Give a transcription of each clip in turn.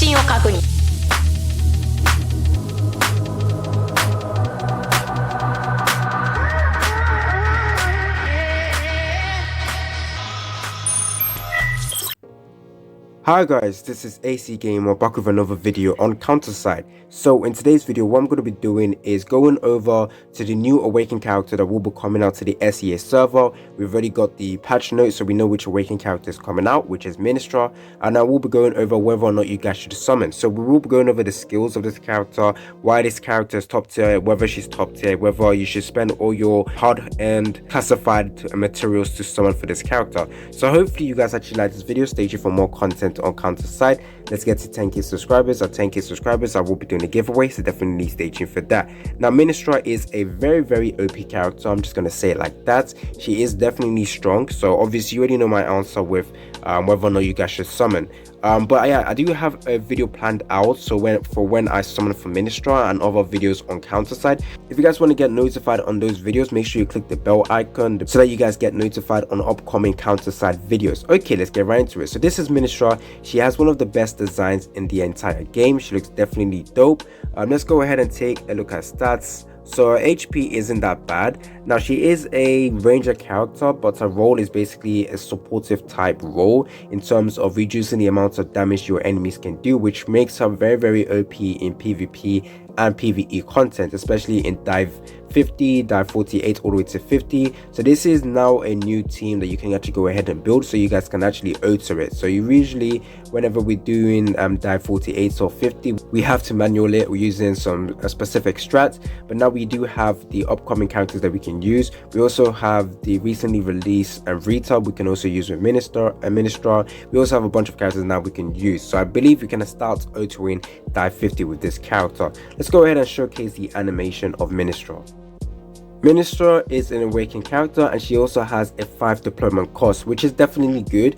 信を確認。Hi guys, this is AC Gamer back with another video on Counterside. So in today's video, what I'm going to be doing is going over to the new Awakened character that will be coming out to the SEA server. We've already got the patch notes, so we know which Awakened character is coming out, which is Ministra. And I will be going over whether or not you guys should summon. So we will be going over the skills of this character, why this character is top tier, whether she's top tier, whether you should spend all your hard-earned classified materials to summon for this character. So hopefully you guys actually like this video. Stay tuned for more content on Counterside. Let's get to 10k subscribers. At 10k subscribers, I will be doing a giveaway, so definitely stay tuned for that. Now, Ministra is a very OP character. I'm just gonna say it like that. She is definitely strong. So obviously you already know my answer with whether or not you guys should summon. But yeah, I do have a video planned out so when I summon for Ministra and other videos on Counterside. If you guys want to get notified on those videos, make sure you click the bell icon so that you guys get notified on upcoming Counterside videos. Okay, let's get right into it. So this is Ministra. She has one of the best designs in the entire game. She looks definitely dope. Let's go ahead and take a look at stats. So her HP isn't that bad. Now, she is a ranger character, but her role is basically a supportive type role in terms of reducing the amount of damage your enemies can do, which makes her very OP in PvP and PvE content, especially in dive 50, dive 48 all the way to 50. So this is now a new team that you can actually go ahead and build, so you guys can actually alter it. So you usually, whenever we're doing dive 48 or 50, we have to manual it. We're using some specific strats, but now we do have the upcoming characters that we can use. We also have the recently released Rita we can also use with Ministra. We also have a bunch of characters now we can use. So I believe we can start altering dive 50 with this character. Let's go ahead and showcase the animation of Ministra. Ministra is an Awakened character, and she also has a 5 deployment cost, which is definitely good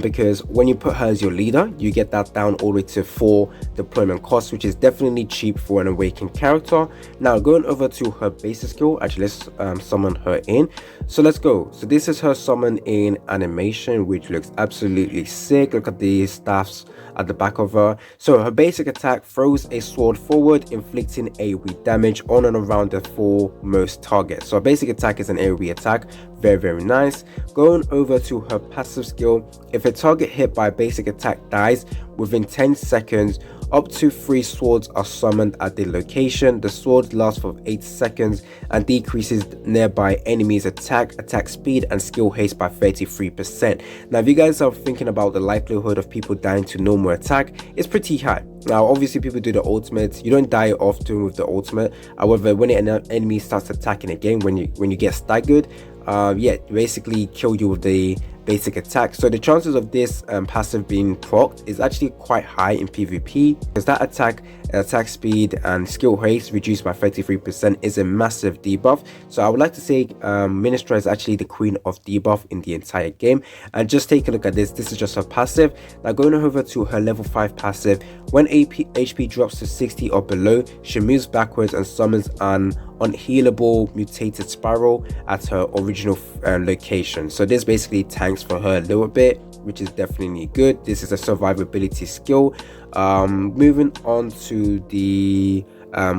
because when you put her as your leader, you get that down all the way to 4 deployment costs, which is definitely cheap for an Awakened character. Now going over to her basic skill, actually let's summon her in. So let's go. So this is her summon in animation, which looks absolutely sick. Look at the staffs at the back of her. So her basic attack throws a sword forward, inflicting AoE damage on and around the 4 most targets. So her basic attack is an AoE attack. Very nice. Going over to her passive skill, if a target hit by a basic attack dies within 10 seconds, up to 3 swords are summoned at the location. The sword lasts for 8 seconds and decreases nearby enemies' attack speed, and skill haste by 33%. Now, if you guys are thinking about the likelihood of people dying to normal attack, it's pretty high. Now, obviously, people do the ultimate. You don't die often with the ultimate. However, when an enemy starts attacking again, when you get staggered, yeah, basically kill you with the basic attack. So the chances of this passive being procced is actually quite high in PvP, because that attack speed and skill haste reduced by 33% is a massive debuff. So I would like to say Ministra is actually the queen of debuff in the entire game. And just take a look at this. This is just her passive. Now going over to her level 5 passive, when HP drops to 60 or below, she moves backwards and summons an unhealable mutated spiral at her original location. So this basically tanks for her a little bit, which is definitely good. This is a survivability skill. Moving on to the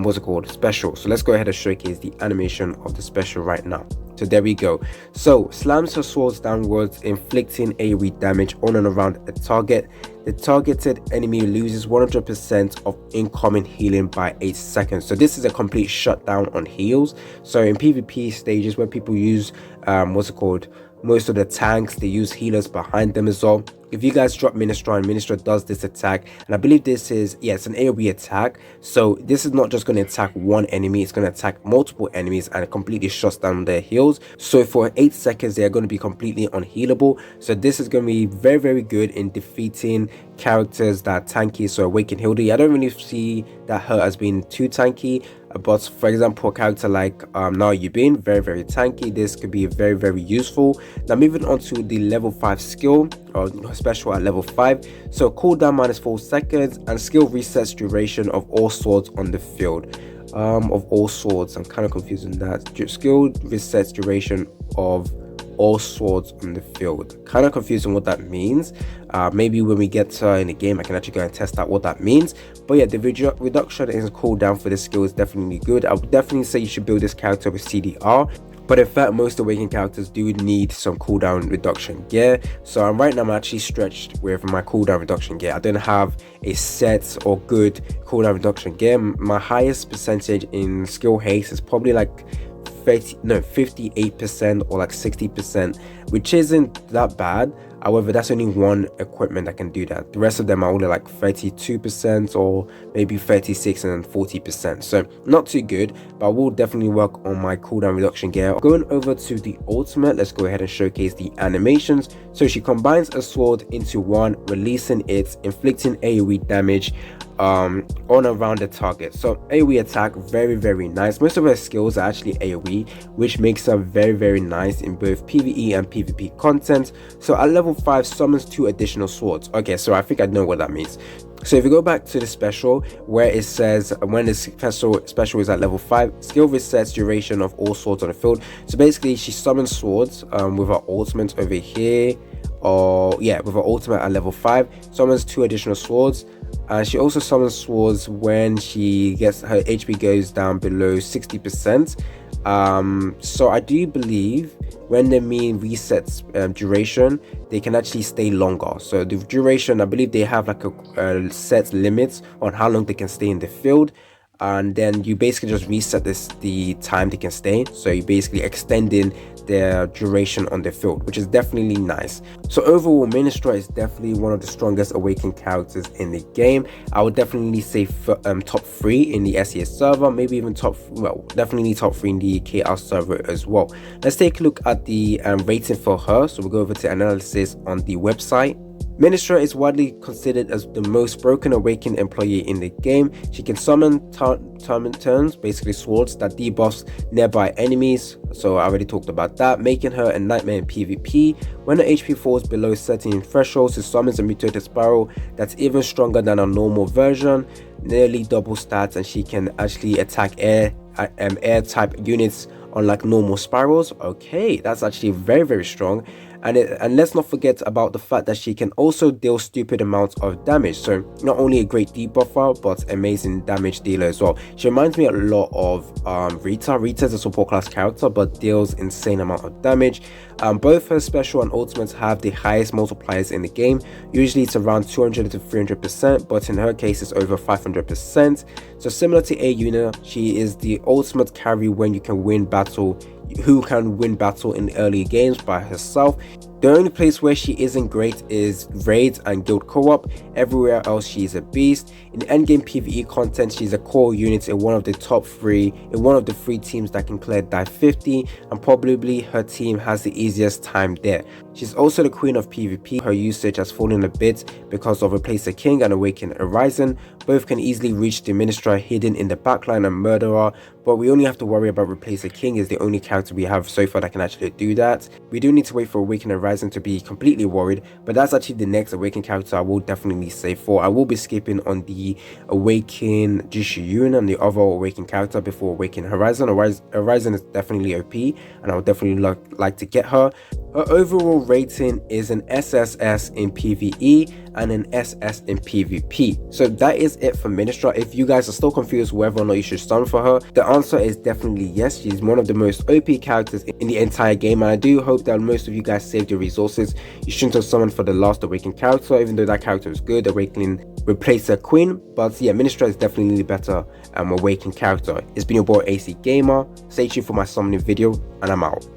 what's it called, special. So let's go ahead and showcase the animation of the special right now. So there we go. So slams her swords downwards, inflicting AoE damage on and around a target. The targeted enemy loses 100% of incoming healing by 8 seconds. So this is a complete shutdown on heals. So in PvP stages where people use what's it called, most of the tanks, they use healers behind them as well. If you guys drop Ministra and Ministra does this attack, and I believe this is, yeah, it's an AoE attack, so this is not just going to attack one enemy, it's going to attack multiple enemies and it completely shuts down their heals. So for 8 seconds they are going to be completely unhealable. So this is going to be very good in defeating characters that are tanky. So Awakened Hildy, I don't really see that her as being too tanky, but for example a character like now you've been very tanky, this could be very useful. Now moving on to the level 5 skill, or special at level 5. So cooldown -4 seconds, and skill resets duration of all swords on the field. Of all swords, I'm kind of confused on that. Skill resets duration of all swords on the field. Kind of confusing what that means. Maybe when we get in the game I can actually go and test out what that means. But yeah, the reduction in cooldown for this skill is definitely good. I would definitely say you should build this character with CDR. But in fact, most awakened characters do need some cooldown reduction gear. So right now I'm actually stretched with my cooldown reduction gear. I don't have a set or good cooldown reduction gear. My highest percentage in skill haste is probably like 58% or like 60%, which isn't that bad. However, that's only one equipment that can do that. The rest of them are only like 32% or maybe 36 and 40%. So not too good, but I will definitely work on my cooldown reduction gear. Going over to the ultimate, let's go ahead and showcase the animations. So she combines a sword into one, releasing it, inflicting AoE damage on around the target. So AoE attack, very nice. Most of her skills are actually AoE, which makes her very nice in both PvE and PvP content. So at level 5 summons 2 additional swords. Okay, so I think I know what that means. So if you go back to the special where it says when the special is at level 5, skill resets duration of all swords on the field. So basically she summons swords with her ultimate over here, or yeah, with her ultimate at level 5, summons 2 additional swords. And she also summons swords when she gets her HP goes down below 60%. So I do believe when they mean resets duration, they can actually stay longer. So the duration, I believe they have like a set limits on how long they can stay in the field, and then you basically just reset the time they can stay. So you're basically extending their duration on the field, which is definitely nice. So overall, Ministra is definitely one of the strongest awakened characters in the game. I would definitely say top 3 in the SES server, maybe even definitely top 3 in the KR server as well. Let's take a look at the rating for her. So we'll go over to analysis on the website. Ministra is widely considered as the most broken awakened employee in the game. She can summon turns, basically swords that debuffs nearby enemies. So I already talked about that, making her a nightmare in PvP. When her HP falls below certain thresholds, she summons a mutated spiral that's even stronger than a normal version, nearly double stats, and she can actually attack air type units unlike normal spirals. Okay, that's actually very strong. And let's not forget about the fact that she can also deal stupid amounts of damage. So not only a great debuffer, but amazing damage dealer as well. She reminds me a lot of Rita. Rita's a support class character, but deals insane amount of damage. Both her special and ultimates have the highest multipliers in the game. Usually it's around 200 to 300%, but in her case it's over 500%. So similar to Ayuna, she is the ultimate carry when you can win battle, who can win battle in early games by herself. The only place where she isn't great is raids and guild co-op. Everywhere else she is a beast. In endgame PvE content, she's a core unit in one of the top 3, in one of the 3 teams that can clear dive 50, and probably her team has the easiest time there. She's also the queen of PvP. Her usage has fallen a bit because of Replace the King and Awaken Horizon. Both can easily reach the Ministra hidden in the backline and murder her, but we only have to worry about Replace the King is the only character we have so far that can actually do that. We do need to wait for Awaken Horizon to be completely worried, but that's actually the next Awaken character I will definitely say for. I will be skipping on the Awaken Jishiyun and the other Awaken character before Awaken Horizon. Horizon is definitely OP, and I would definitely like to get her. Her overall rating is an SSS in PvE and an SS in PvP. So that is it for Ministra. If you guys are still confused whether or not you should stun for her, the answer is definitely yes. She's one of the most OP characters in the entire game, and I do hope that most of you guys saved your resources. You shouldn't have summoned for the last Awakened character, even though that character is good. Awakening replaced her queen, but yeah, Ministra is definitely the better Awakened character. It's been your boy AC Gamer. Stay tuned for my summoning video, and I'm out.